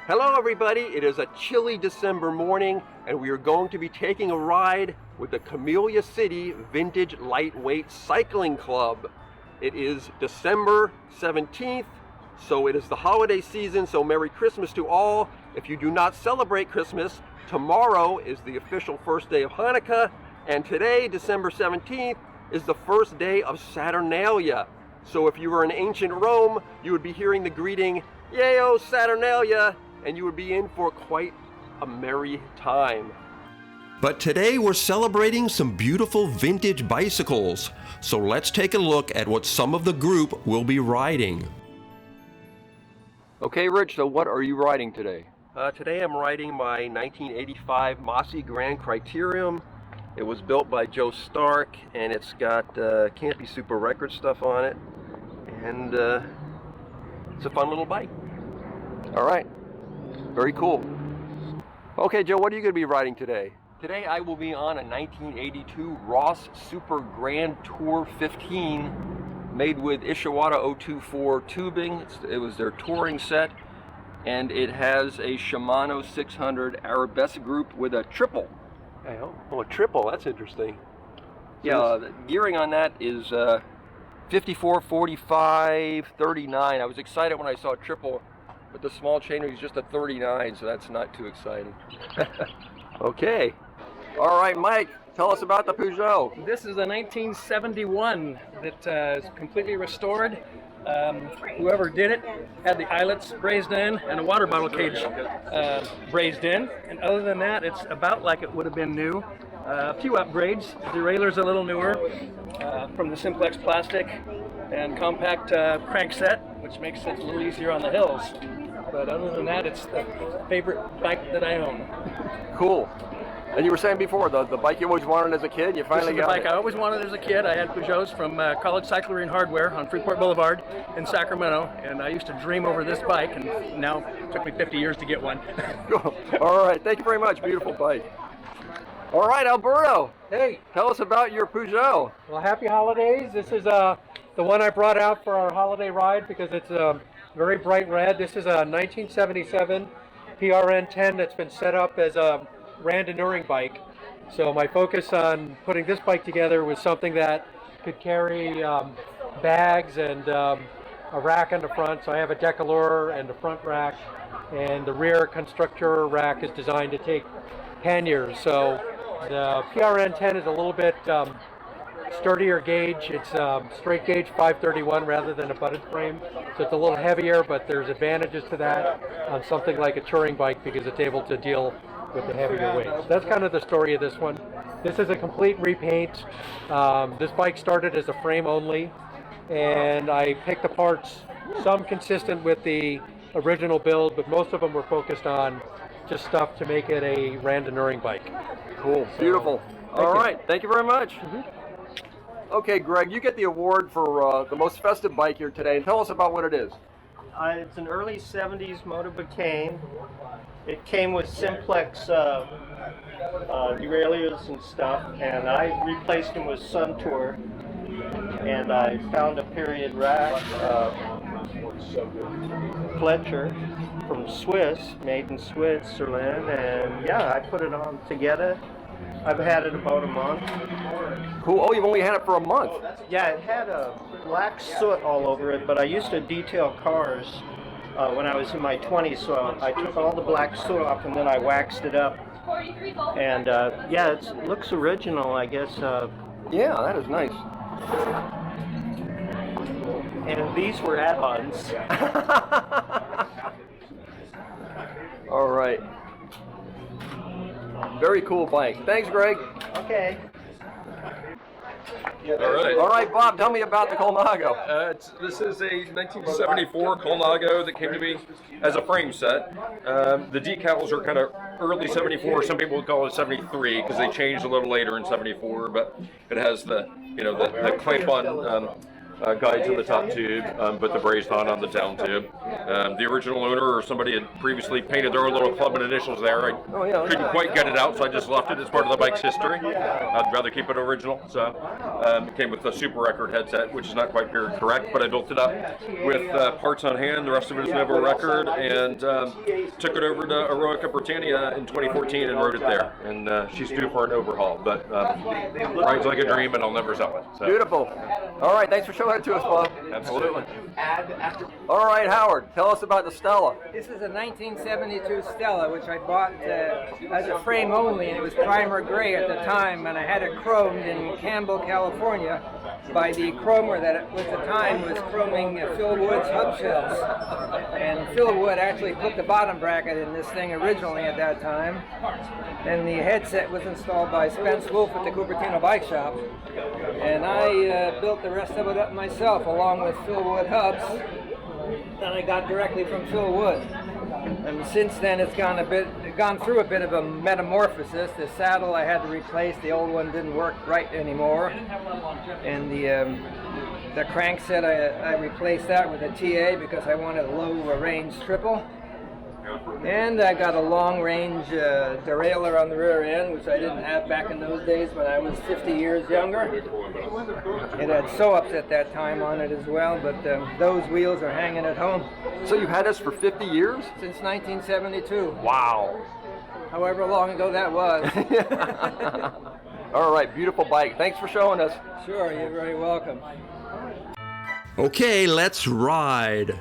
Hello everybody, it is a chilly December morning and we are going to be taking a ride with the Camellia City Vintage Lightweight Cycling Club. It is December 17th, so it is the holiday season, so Merry Christmas to all. If you do not celebrate Christmas, tomorrow is the official first day of Hanukkah, and today, December 17th, is the first day of Saturnalia. So if you were in ancient Rome, you would be hearing the greeting, "Yay-o, Saturnalia!" and you would be in for quite a merry time. But today we're celebrating some beautiful vintage bicycles, so let's take a look at what some of the group will be riding. Okay, Rich, so what are you riding today? Today I'm riding my 1985 Mossy Grand Criterium. It was built by Joe Stark, and it's got Campy Super Record stuff on it, and it's a fun little bike. All right. Very cool. Okay, Joe, what are you going to be riding today? Today I will be on a 1982 Ross Super Grand Tour 15 made with Ishawata 024 tubing. It was their touring set, and it has a Shimano 600 Arabesque group with a triple. Oh, a triple, that's interesting. Yeah, the gearing on that is 54, 45, 39. I was excited when I saw a triple. But the small chainer is just a 39, so that's not too exciting. Okay. All right, Mike, tell us about the Peugeot. This is a 1971 that is completely restored. Whoever did it had the eyelets brazed in and a water bottle cage brazed in. And other than that, it's about like it would have been new. A few upgrades. The derailleur's a little newer from the Simplex plastic and compact crankset, which makes it a little easier on the hills. But other than that, it's the favorite bike that I own. Cool. And you were saying before, the bike you always wanted as a kid, you finally got it. This is the bike I always wanted as a kid. I had Peugeots from College Cyclery and Hardware on Freeport Boulevard in Sacramento, and I used to dream over this bike, and now it took me 50 years to get one. Cool. All right, thank you very much. Beautiful bike. All right, Alberto. Hey. Tell us about your Peugeot. Well, happy holidays. This is the one I brought out for our holiday ride because it's very bright red. This is a 1977 PRN 10 that's been set up as a randonneuring bike. So my focus on putting this bike together was something that could carry bags and a rack on the front. So I have a decalure and a front rack, and the rear constructor rack is designed to take panniers. So the PRN 10 is a little bit sturdier gauge. It's straight gauge 531 rather than a butted frame. So it's a little heavier, but there's advantages to that on something like a touring bike because it's able to deal with the heavier weights. That's kind of the story of this one. This is a complete repaint. This bike started as a frame only, and I picked the parts, some consistent with the original build, but most of them were focused on just stuff to make it a randonneuring bike. Cool. So, beautiful. All right. Thank you very much. Mm-hmm. Okay, Greg, you get the award for the most festive bike here today. And tell us about what it is. It's an early 70s Motorbicane. It came with Simplex derailleurs and stuff, and I replaced them with Suntour. And I found a period rack, Fletcher from Swiss, made in Switzerland, and yeah, I put it on together. I've had it about a month. Cool. Oh, you've only had it for a month. Yeah, it had a black soot all over it, but I used to detail cars when I was in my 20s, so I took all the black soot off and then I waxed it up. And yeah, it looks original, I guess. Yeah, that is nice. And these were add-ons. All right. Very cool bike. Thanks, Greg. Okay. All right, Bob, tell me about the Colnago. This is a 1974 Colnago that came to me as a frame set. The decals are kind of early 74. Some people would call it 73 because they changed a little later in 74. But it has the the clamp-on guide to the top tube, but the brazed on the down tube. The original owner or somebody had previously painted their own little club and initials there. I couldn't quite get it out, so I just left it as part of the bike's history. I'd rather keep it original, so it came with the Super Record headset, which is not quite period correct, but I built it up with parts on hand. The rest of it is Novo Record, and took it over to Eroica Britannia in 2014 and rode it there. And she's due for an overhaul, but rides like a dream, and I'll never sell it. So. Beautiful. All right, thanks for showing it to us, Bob. Absolutely. All right, Howard, tell us about the Stella. This is a 1972 Stella, which I bought as a frame only, and it was primer gray at the time, and I had it chromed in Campbell, California, by the chromer that at the time was chroming Phil Wood's hub shells. And Phil Wood actually put the bottom bracket in this thing originally at that time. And the headset was installed by Spence Wolf at the Cupertino Bike Shop. And I built the rest of it up myself along with Phil Wood hubs that I got directly from Phil Wood. And since then it's gone through a bit of a metamorphosis. The saddle I had to replace, the old one didn't work right anymore. And the crankset I replaced that with a TA because I wanted a low range triple. And I got a long range derailleur on the rear end, which I didn't have back in those days when I was 50 years younger. It had sew-ups at that time on it as well, but those wheels are hanging at home. So you've had this for 50 years? Since 1972. Wow. However long ago that was. All right, beautiful bike. Thanks for showing us. Sure, you're very welcome. Okay, let's ride.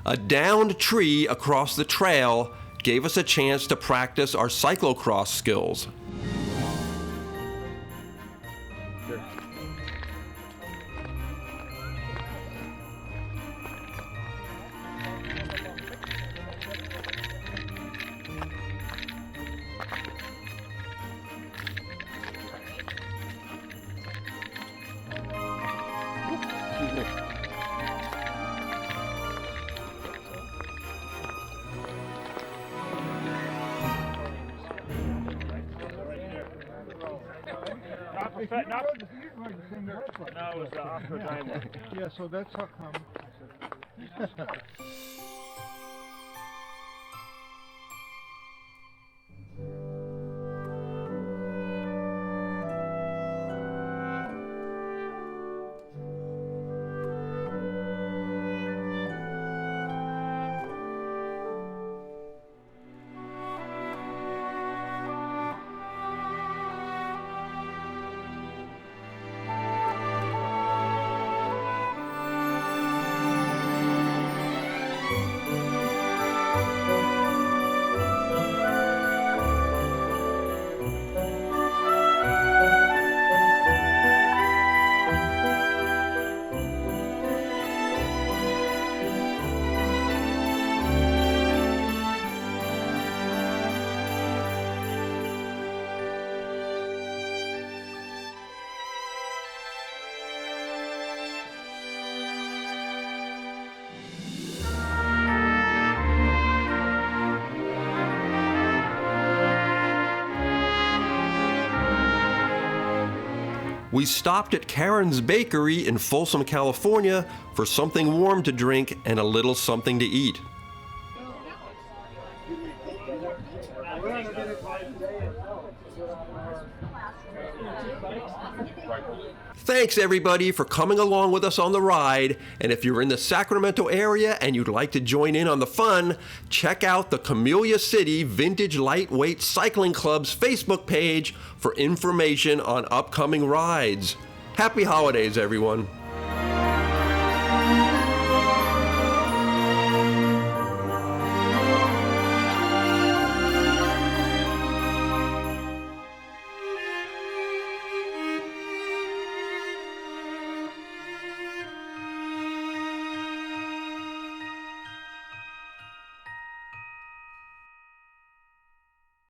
A downed tree across the trail gave us a chance to practice our cyclocross skills. Yeah, so that's how come. We stopped at Karen's Bakery in Folsom, California for something warm to drink and a little something to eat. Thanks everybody for coming along with us on the ride, and if you're in the Sacramento area and you'd like to join in on the fun, check out the Camellia City Vintage Lightweight Cycling Club's Facebook page for information on upcoming rides. Happy holidays, everyone.